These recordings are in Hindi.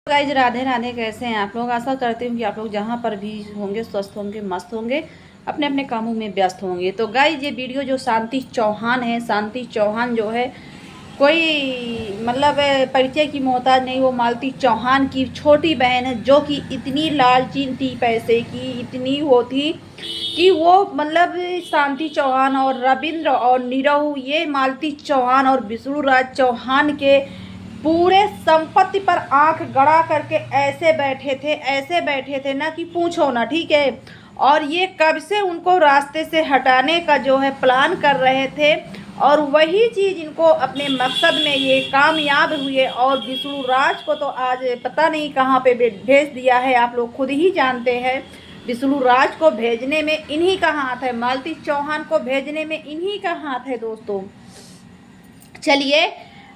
गाइज राधे राधे, कैसे हैं आप लोग। आशा करती हूँ कि आप लोग जहाँ पर भी होंगे स्वस्थ होंगे, मस्त होंगे, अपने अपने कामों में व्यस्त होंगे। तो गाइज ये वीडियो जो शांति चौहान है, शांति चौहान जो है कोई मतलब परिचय की मोहताज नहीं। वो मालती चौहान की छोटी बहन है, जो कि इतनी लालची थी पैसे की, इतनी वो थी कि वो मतलब शांति चौहान और रविंद्र और नीरव, ये मालती चौहान और विष्णु राज चौहान के पूरे संपत्ति पर आंख गड़ा करके ऐसे बैठे थे ना कि पूछो ना। ठीक है, और ये कब से उनको रास्ते से हटाने का जो है प्लान कर रहे थे, और वही चीज़ इनको अपने मकसद में ये कामयाब हुए। और विष्णु राज को तो आज पता नहीं कहाँ पे भेज दिया है, आप लोग खुद ही जानते हैं। विष्णु राज को भेजने में इन्हीं का हाथ है, मालती चौहान को भेजने में इन्हीं का हाथ है दोस्तों। चलिए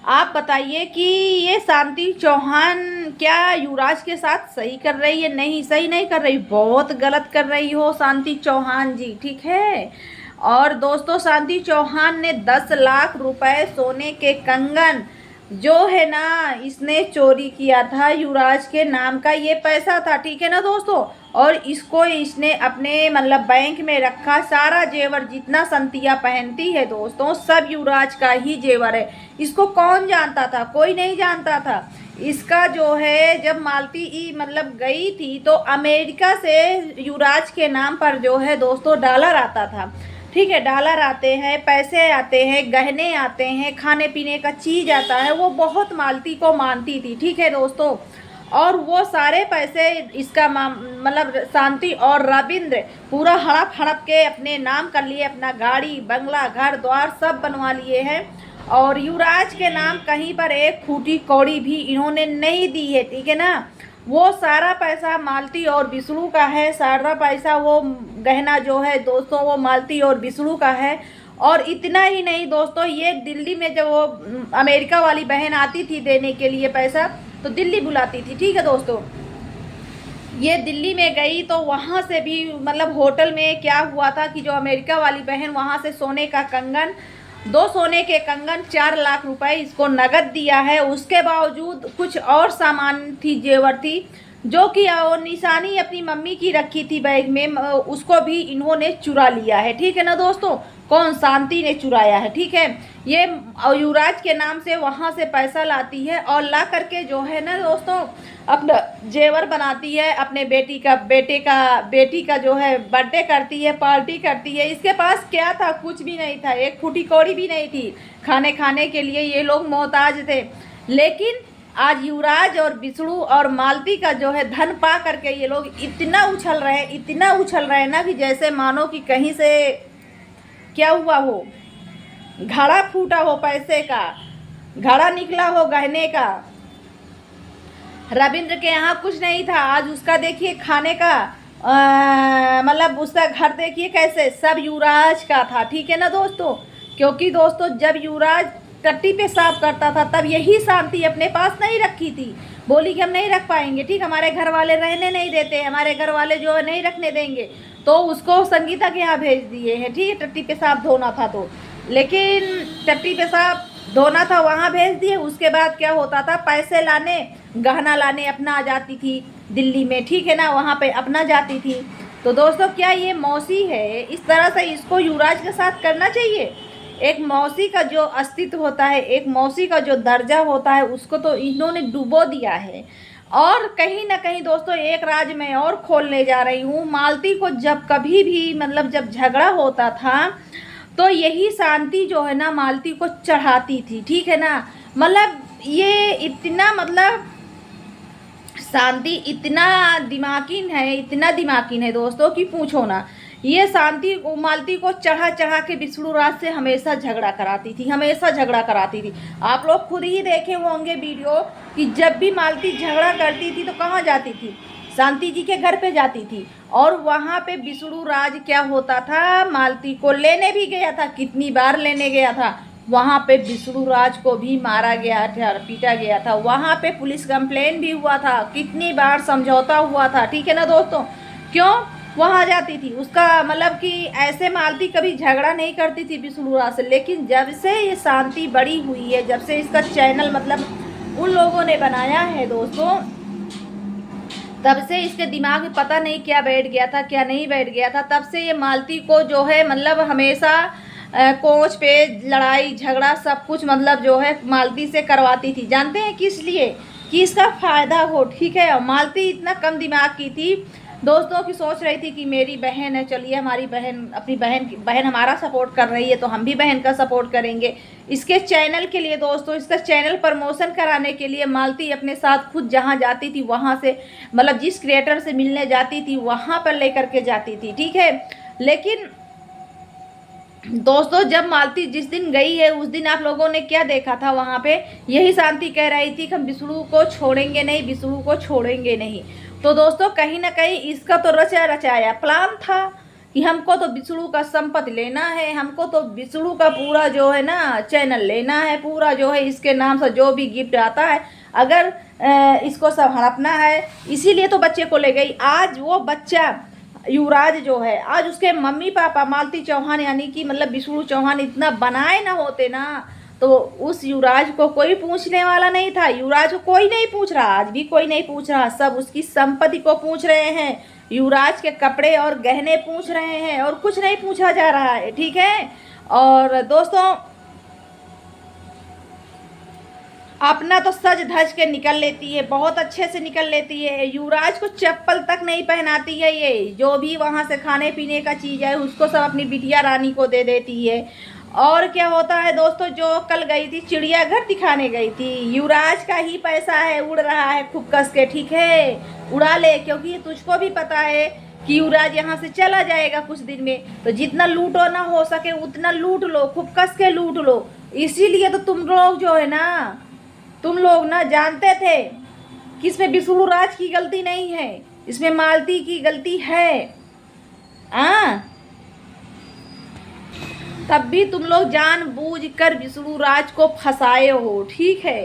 आप बताइए कि ये शांति चौहान क्या युवराज के साथ सही कर रही है? नहीं, सही नहीं कर रही, बहुत गलत कर रही हो शांति चौहान जी। ठीक है, और दोस्तों शांति चौहान ने 10 लाख रुपए सोने के कंगन जो है ना, इसने चोरी किया था। युवराज के नाम का ये पैसा था, ठीक है ना दोस्तों। और इसको इसने अपने मतलब बैंक में रखा। सारा जेवर जितना संतिया पहनती है दोस्तों, सब युवराज का ही जेवर है। इसको कौन जानता था? कोई नहीं जानता था। इसका जो है जब मालती मतलब गई थी तो अमेरिका से युवराज के नाम पर जो है दोस्तों डॉलर आता था। ठीक है, डॉलर आते हैं, पैसे आते हैं, गहने आते हैं, खाने पीने का चीज़ आता है। वो बहुत मालती को मानती थी, ठीक है दोस्तों। और वो सारे पैसे इसका मतलब शांति और रविंद्र पूरा हड़प हड़प के अपने नाम कर लिए। अपना गाड़ी बंगला घर द्वार सब बनवा लिए हैं। और युवराज के नाम कहीं पर एक फूटी कौड़ी भी इन्होंने नहीं दी है, ठीक है ना। वो सारा पैसा मालती और विष्णु का है। सारा पैसा वो गहना जो है दोस्तों वो मालती और विष्णु का है। और इतना ही नहीं दोस्तों, ये दिल्ली में जब वो अमेरिका वाली बहन आती थी देने के लिए पैसा, तो दिल्ली बुलाती थी, ठीक है दोस्तों। ये दिल्ली में गई तो वहाँ से भी मतलब होटल में क्या हुआ था कि जो अमेरिका वाली बहन वहाँ से सोने का कंगन, 2 सोने के कंगन, 4 लाख रुपए इसको नगद दिया है। उसके बावजूद कुछ और सामान थी, जेवर थी, जो कि निशानी अपनी मम्मी की रखी थी बैग में, उसको भी इन्होंने चुरा लिया है, ठीक है ना दोस्तों। कौन? शांति ने चुराया है, ठीक है। ये युवराज के नाम से वहाँ से पैसा लाती है और ला करके जो है ना दोस्तों अपना जेवर बनाती है। अपने बेटी का जो है बर्थडे करती है, पार्टी करती है। इसके पास क्या था? कुछ भी नहीं था, एक फूटी कौड़ी भी नहीं थी। खाने के लिए ये लोग मोहताज थे। लेकिन आज युवराज और विष्णु और मालती का जो है धन पा करके ये लोग इतना उछल रहे हैं, इतना उछल रहे हैं ना कि जैसे मानो कि कहीं से क्या हुआ हो, घड़ा फूटा हो, पैसे का घड़ा निकला हो, गहने का। रविंद्र के यहाँ कुछ नहीं था, आज उसका देखिए खाने का मतलब उसका घर देखिए कैसे, सब युवराज का था, ठीक है ना दोस्तों। क्योंकि दोस्तों जब युवराज टट्टी पे साफ करता था तब यही शांति अपने पास नहीं रखी थी। बोली कि हम नहीं रख पाएंगे, ठीक, हमारे घर वाले रहने नहीं देते, हमारे घर वाले जो है नहीं रखने देंगे, तो उसको संगीता के यहाँ भेज दिए हैं, ठीक है। टट्टी पे साफ धोना था तो, लेकिन टट्टी पे साफ धोना था वहाँ भेज दिए। उसके बाद क्या होता था, पैसे लाने गहना लाने अपना आ जाती थी दिल्ली में, ठीक है ना, वहाँ पे अपना जाती थी। तो दोस्तों क्या ये मौसी है? इस तरह से इसको युवराज के साथ करना चाहिए? एक मौसी का जो अस्तित्व होता है, एक मौसी का जो दर्जा होता है, उसको तो इन्होंने डुबो दिया है। और कहीं ना कहीं दोस्तों एक राज मैं और खोलने जा रही हूँ। मालती को जब कभी भी मतलब जब झगड़ा होता था तो यही शांति जो है ना मालती को चढ़ाती थी, ठीक है ना। मतलब ये इतना मतलब शांति इतना दिमागिन है, इतना दिमागिन है दोस्तों कि पूछो ना। ये शांति मालती को चढ़ा चढ़ा के विष्णु राज से हमेशा झगड़ा कराती थी, हमेशा झगड़ा कराती थी। आप लोग खुद ही देखे होंगे वीडियो कि जब भी मालती झगड़ा करती थी तो कहाँ जाती थी? शांति जी के घर पे जाती थी। और वहाँ पे विष्णु राज क्या होता था, मालती को लेने भी गया था, कितनी बार लेने गया था। वहाँ पे विष्णु राज को भी मारा गया था, पीटा गया था। वहाँ पे पुलिस कंप्लेन भी हुआ था, कितनी बार समझौता हुआ था, ठीक है ना दोस्तों। क्यों वहाँ जाती थी? उसका मतलब कि ऐसे मालती कभी झगड़ा नहीं करती थी विष्णु राज से। लेकिन जब से ये शांति बड़ी हुई है, जब से इसका चैनल मतलब उन लोगों ने बनाया है दोस्तों, तब से इसके दिमाग में पता नहीं क्या बैठ गया था, क्या नहीं बैठ गया था। तब से ये मालती को जो है मतलब हमेशा कोच पे लड़ाई झगड़ा सब कुछ मतलब जो है मालती से करवाती थी। जानते हैं किस लिए? कि इसका फ़ायदा हो, ठीक है। और मालती इतना कम दिमाग की थी दोस्तों की, सोच रही थी कि मेरी बहन है, चलिए हमारी बहन, अपनी बहन हमारा सपोर्ट कर रही है तो हम भी बहन का सपोर्ट करेंगे। इसके चैनल के लिए दोस्तों, इसका चैनल प्रमोशन कराने के लिए मालती अपने साथ खुद जहाँ जाती थी वहाँ से मतलब जिस क्रिएटर से मिलने जाती थी वहाँ पर लेकर के जाती थी, ठीक है। लेकिन दोस्तों जब मालती जिस दिन गई है उस दिन आप लोगों ने क्या देखा था वहाँ पे? यही शांति कह रही थी कि हम विष्णु को छोड़ेंगे नहीं, विष्णु को छोड़ेंगे नहीं। तो दोस्तों कहीं ना कहीं इसका तो रचा रचाया प्लान था कि हमको तो विष्णु का संपत्ति लेना है, हमको तो विष्णु का पूरा जो है ना चैनल लेना है, पूरा जो है इसके नाम से जो भी गिफ्ट आता है अगर इसको सब हड़पना है। इसीलिए तो बच्चे को ले गई। आज वो बच्चा युवराज जो है, आज उसके मम्मी पापा मालती चौहान यानी कि मतलब विष्णु चौहान इतना बनाए ना होते ना तो उस युवराज को कोई पूछने वाला नहीं था। युवराज को कोई नहीं पूछ रहा, आज भी कोई नहीं पूछ रहा। सब उसकी संपत्ति को पूछ रहे हैं, युवराज के कपड़े और गहने पूछ रहे हैं और कुछ नहीं पूछा जा रहा है, ठीक है। और दोस्तों अपना तो सज धज के निकल लेती है, बहुत अच्छे से निकल लेती है। युवराज को चप्पल तक नहीं पहनाती है, ये जो भी वहाँ से खाने पीने का चीज़ है उसको सब अपनी बिटिया रानी को दे देती है। और क्या होता है दोस्तों, जो कल गई थी चिड़ियाघर दिखाने गई थी, युवराज का ही पैसा है, उड़ रहा है खूब कस के, ठीक है। उड़ा ले, क्योंकि तुझको भी पता है कि युवराज यहाँ से चला जाएगा कुछ दिन में, तो जितना लूटो ना हो सके उतना लूट लो, खूब कस के लूट लो। इसीलिए तो तुम लोग जो है ना, तुम लोग ना जानते थे कि इसमें विष्णु राज की गलती नहीं है, इसमें मालती की गलती है। तब भी तुम लोग जानबूझकर विष्णु राज को फंसाए हो, ठीक है।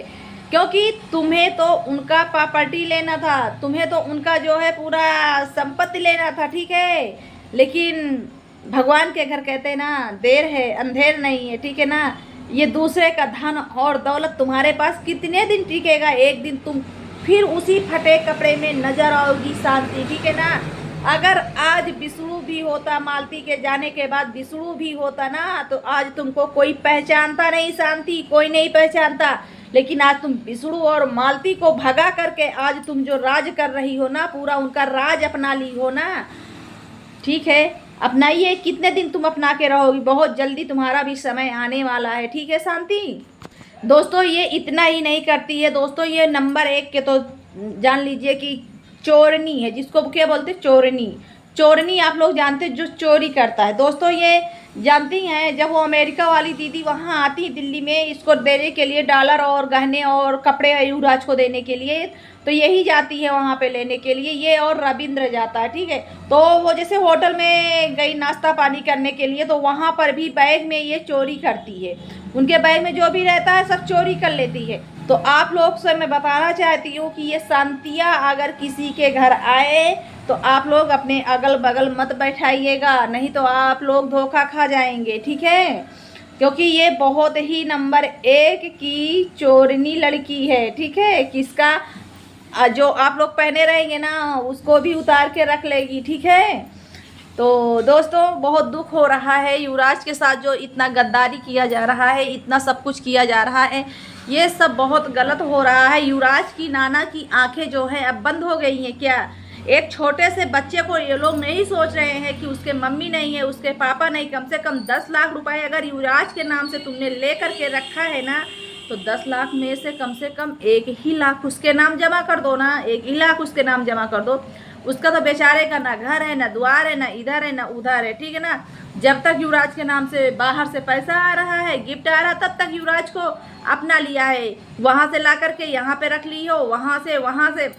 क्योंकि तुम्हें तो उनका प्रॉपर्टी लेना था, तुम्हें तो उनका जो है पूरा संपत्ति लेना था, ठीक है। लेकिन भगवान के घर कहते हैं ना, देर है अंधेर नहीं है, ठीक है ना। ये दूसरे का धन और दौलत तुम्हारे पास कितने दिन टिकेगा? एक दिन तुम फिर उसी फटे कपड़े में नजर आओगी शांति, ठीक है ना। अगर आज विष्णु भी होता, मालती के जाने के बाद विष्णु भी होता ना तो आज तुमको कोई पहचानता नहीं शांति, कोई नहीं पहचानता। लेकिन आज तुम विष्णु और मालती को भगा करके आज तुम जो राज कर रही हो ना, पूरा उनका राज अपना ली हो ना, ठीक है। अपनाइए, कितने दिन तुम अपना के रहोगी? बहुत जल्दी तुम्हारा भी समय आने वाला है, ठीक है शांति। दोस्तों ये इतना ही नहीं करती है दोस्तों, ये नंबर 1 के तो जान लीजिए कि चोरनी है, जिसको क्या बोलते हैं चोरनी। चोरनी आप लोग जानते हैं, जो चोरी करता है। दोस्तों ये जानती हैं, जब वो अमेरिका वाली दीदी वहाँ आती दिल्ली में इसको देने के लिए, डॉलर और गहने और कपड़े युवराज को देने के लिए, तो यही जाती है वहाँ पे लेने के लिए, ये और रविंद्र जाता है, ठीक है। तो वो जैसे होटल में गई नाश्ता पानी करने के लिए तो वहाँ पर भी बैग में ये चोरी करती है, उनके बैग में जो भी रहता है सब चोरी कर लेती है। तो आप लोग से मैं बताना चाहती हूँ कि ये शांतिया अगर किसी के घर आए तो आप लोग अपने अगल बगल मत बैठाइएगा, नहीं तो आप लोग धोखा खा जाएंगे, ठीक है। क्योंकि ये बहुत ही नंबर 1 की चोरनी लड़की है, ठीक है। किसका जो आप लोग पहने रहेंगे ना उसको भी उतार के रख लेगी, ठीक है। तो दोस्तों बहुत दुख हो रहा है, युवराज के साथ जो इतना गद्दारी किया जा रहा है, इतना सब कुछ किया जा रहा है, ये सब बहुत गलत हो रहा है। युवराज की नाना की आंखें जो है अब बंद हो गई हैं क्या? एक छोटे से बच्चे को ये लोग नहीं सोच रहे हैं कि उसके मम्मी नहीं है, उसके पापा नहीं। कम से कम 10 लाख रुपए अगर युवराज के नाम से तुमने ले करके रखा है ना, तो 10 लाख में से कम 1 ही लाख उसके नाम जमा कर दो ना, 1 ही लाख उसके नाम जमा कर दो। उसका तो बेचारे का ना घर है, ना द्वार है, ना इधर है, ना उधर है, ठीक है ना। जब तक युवराज के नाम से बाहर से पैसा आ रहा है, गिफ्ट आ रहा है, तब तक युवराज को अपना लिया है। वहाँ से ला करके यहाँ पे रख ली हो, वहाँ से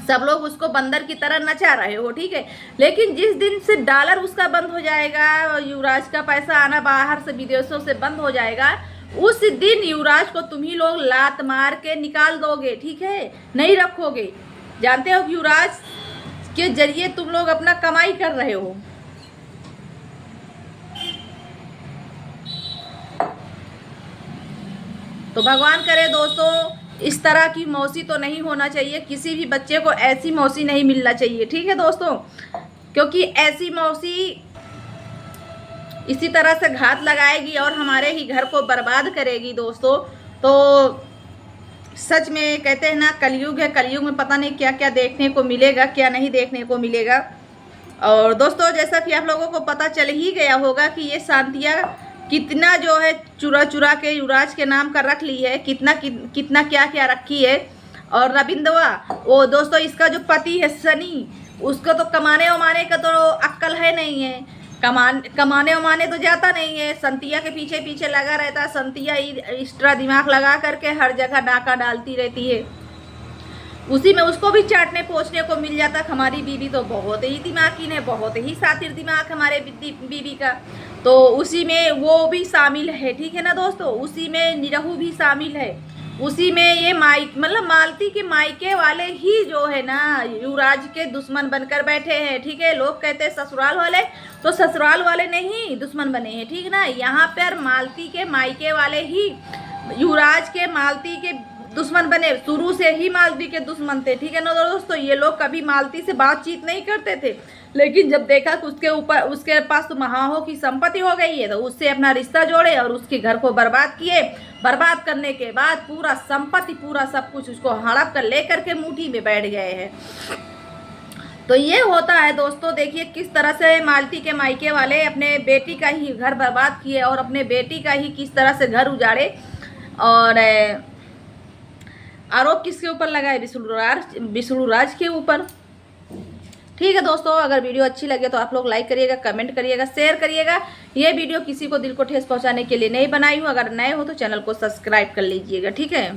सब लोग उसको बंदर की तरह नचा रहे हो, ठीक है। लेकिन जिस दिन से डॉलर उसका बंद हो जाएगा, युवराज का पैसा आना बाहर से विदेशों से बंद हो जाएगा, उस दिन युवराज को तुम ही लोग लात मार के निकाल दोगे, ठीक है, नहीं रखोगे। जानते हो युवराज के जरिए तुम लोग अपना कमाई कर रहे हो। तो भगवान करे दोस्तों इस तरह की मौसी तो नहीं होना चाहिए, किसी भी बच्चे को ऐसी मौसी नहीं मिलना चाहिए, ठीक है दोस्तों। क्योंकि ऐसी मौसी इसी तरह से घात लगाएगी और हमारे ही घर को बर्बाद करेगी दोस्तों। तो सच में कहते हैं ना, कलयुग है, कलयुग में पता नहीं क्या क्या देखने को मिलेगा, क्या नहीं देखने को मिलेगा। और दोस्तों जैसा कि आप लोगों को पता चल ही गया होगा कि ये शांतिया कितना जो है चुरा चुरा के युवराज के नाम का रख ली है, कितना क्या क्या रखी है। और रविंद्रवा वो दोस्तों इसका जो पति है सनी, उसको तो कमाने उमाने का तो अक्ल है नहीं है, कमाने उमाने तो जाता नहीं है, संतिया के पीछे पीछे लगा रहता है। संतिया एक्स्ट्रा दिमाग लगा करके हर जगह डाका डालती रहती है, उसी में उसको भी चाटने पोछने को मिल जाता। हमारी बीवी तो बहुत ही दिमागी है, बहुत ही शातिर दिमाग हमारे बीवी का, तो उसी में वो भी शामिल है, ठीक है ना दोस्तों। उसी में निरहू भी शामिल है, उसी में ये मतलब मालती के मायके वाले ही जो है ना युवराज के दुश्मन बनकर बैठे हैं, ठीक है। लोग कहते हैं ससुराल वाले, तो ससुराल वाले नहीं दुश्मन बने हैं, ठीक ना। यहाँ पर मालती के मायके वाले ही युवराज के मालती के दुश्मन बने, शुरू से ही मालती के दुश्मन थे, ठीक है ना दोस्तों। ये लोग कभी मालती से बातचीत नहीं करते थे, लेकिन जब देखा कि उसके पास तो महाहो की संपत्ति हो गई है, तो उससे अपना रिश्ता जोड़े और उसके घर को बर्बाद किए। बर्बाद करने के बाद पूरा संपत्ति पूरा सब कुछ उसको हड़प कर लेकर के मुट्ठी में बैठ गए हैं। तो ये होता है दोस्तों, देखिए किस तरह से मालती के मायके वाले अपने बेटी का ही घर बर्बाद किए और अपने बेटी का ही किस तरह से घर उजाड़े। और आरोप किसके ऊपर लगाए? विष्णुराज के ऊपर। ठीक है दोस्तों, अगर वीडियो अच्छी लगे तो आप लोग लाइक करिएगा, कमेंट करिएगा, शेयर करिएगा। ये वीडियो किसी को दिल को ठेस पहुंचाने के लिए नहीं बनाई हूँ। अगर नए हो तो चैनल को सब्सक्राइब कर लीजिएगा, ठीक है।